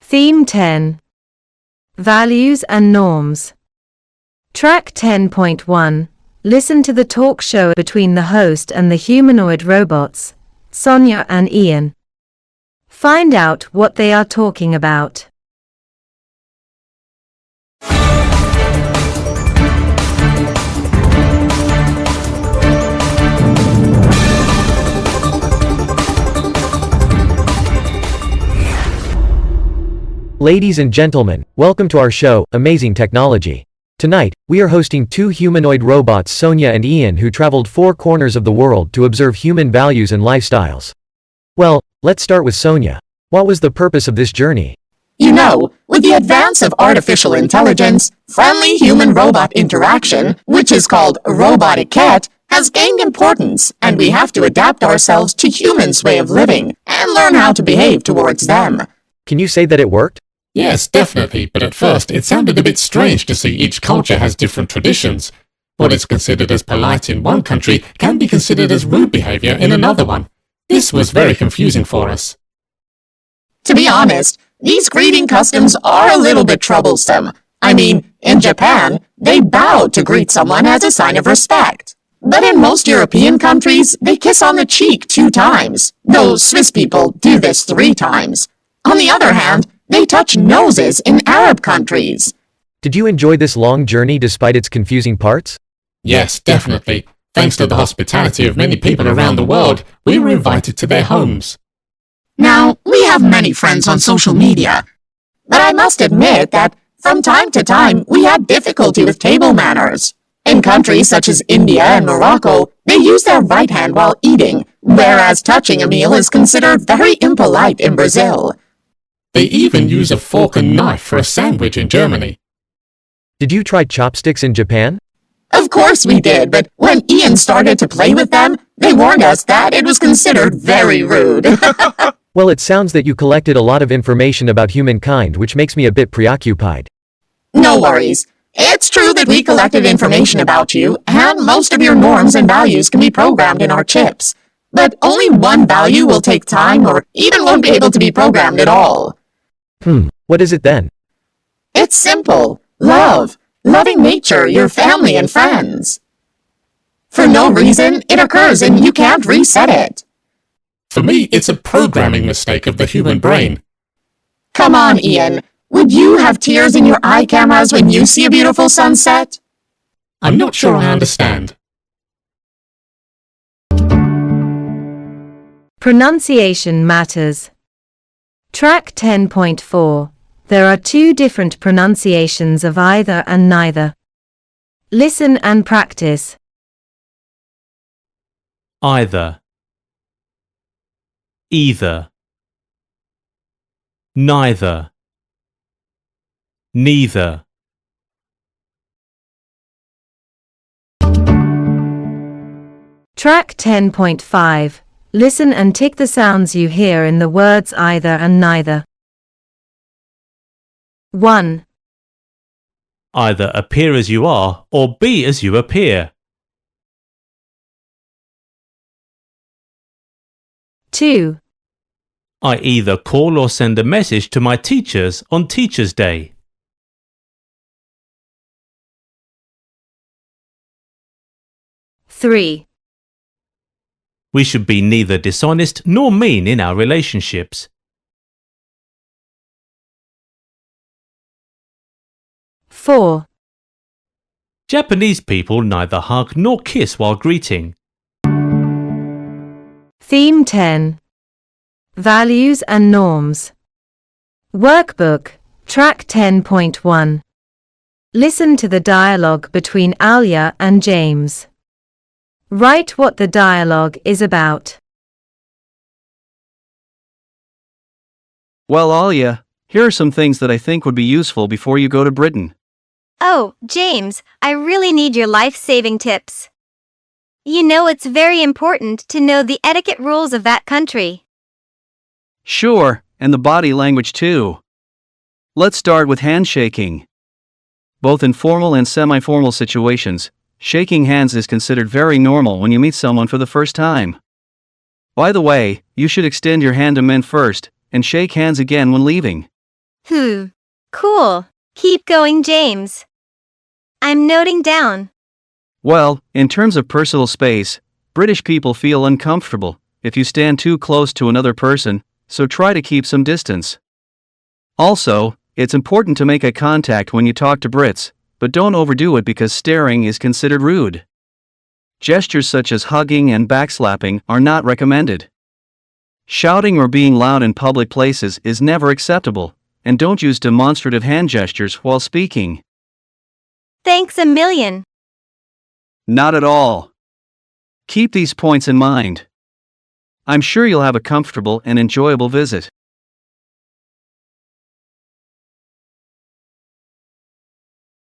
Theme 10. Values and Norms. Track 10.1. Listen to the talk show between the host and the humanoid robots, Sonia and Ian. Find out what they are talking about. Ladies and gentlemen, welcome to our show, Amazing Technology. Tonight, we are hosting two humanoid robots, Sonia and Ian, who traveled 4 corners of the world to observe human values and lifestyles. Well, let's start with Sonia. What was the purpose of this journey? You know, with the advance of artificial intelligence, friendly human-robot interaction, which is called robotiquette, has gained importance, and we have to adapt ourselves to humans' way of living and learn how to behave towards them. Can you say that it worked? Yes, definitely, but at first it sounded a bit strange to see each culture has different traditions. What is considered as polite in one country can be considered as rude behavior in another one. This was very confusing for us. To be honest, these greeting customs are a little bit troublesome. I mean, in Japan, they bow to greet someone as a sign of respect. But in most European countries, they kiss on the cheek 2 times, though Swiss people do this 3 times. On the other hand, they touch noses in Arab countries. Did you enjoy this long journey despite its confusing parts? Yes, definitely. Thanks to the hospitality of many people around the world, we were invited to their homes. Now, we have many friends on social media, but I must admit that from time to time we had difficulty with table manners. In countries such as India and Morocco, they use their right hand while eating, whereas touching a meal is considered very impolite in Brazil. They even use a fork and knife for a sandwich in Germany. Did you try chopsticks in Japan? Of course we did, but when Ian started to play with them, they warned us that it was considered very rude. Well, it sounds that you collected a lot of information about humankind, which makes me a bit preoccupied. No worries. It's true that we collected information about you, and most of your norms and values can be programmed in our chips. But only one value will take time or even won't be able to be programmed at all. What is it then? It's simple. Love. Loving nature, your family and friends. For no reason, it occurs and you can't reset it. For me, it's a programming mistake of the human brain. Come on, Ian. Would you have tears in your eye cameras when you see a beautiful sunset? I'm not sure I understand. Pronunciation matters. Track 10.4. There are 2 different pronunciations of either and neither. Listen and practice. Either, either, neither, neither. Track 10.5. Listen and tick the sounds you hear in the words either and neither. 1, Either appear as you are or be as you appear. 2, I either call or send a message to my teachers on Teachers' Day. 3, We should be neither dishonest nor mean in our relationships. 4, Japanese people neither hug nor kiss while greeting. Theme 10. Values and Norms. Workbook, Track 10.1. Listen to the dialogue between Alia and James. Write what the dialogue is about. Well, Alia, here are some things that I think would be useful before you go to Britain. Oh, James, I really need your life-saving tips. You know it's very important to know the etiquette rules of that country. Sure, and the body language too. Let's start with handshaking. Both in formal and semi-formal situations, shaking hands is considered very normal when you meet someone for the first time. By the way, you should extend your hand to men first, and shake hands again when leaving. Cool. Keep going, James. I'm noting down. Well, in terms of personal space, British people feel uncomfortable if you stand too close to another person, so try to keep some distance. Also, it's important to make eye contact when you talk to Brits, but don't overdo it because staring is considered rude. Gestures such as hugging and backslapping are not recommended. Shouting or being loud in public places is never acceptable, and don't use demonstrative hand gestures while speaking. Thanks a million. Not at all. Keep these points in mind. I'm sure you'll have a comfortable and enjoyable visit.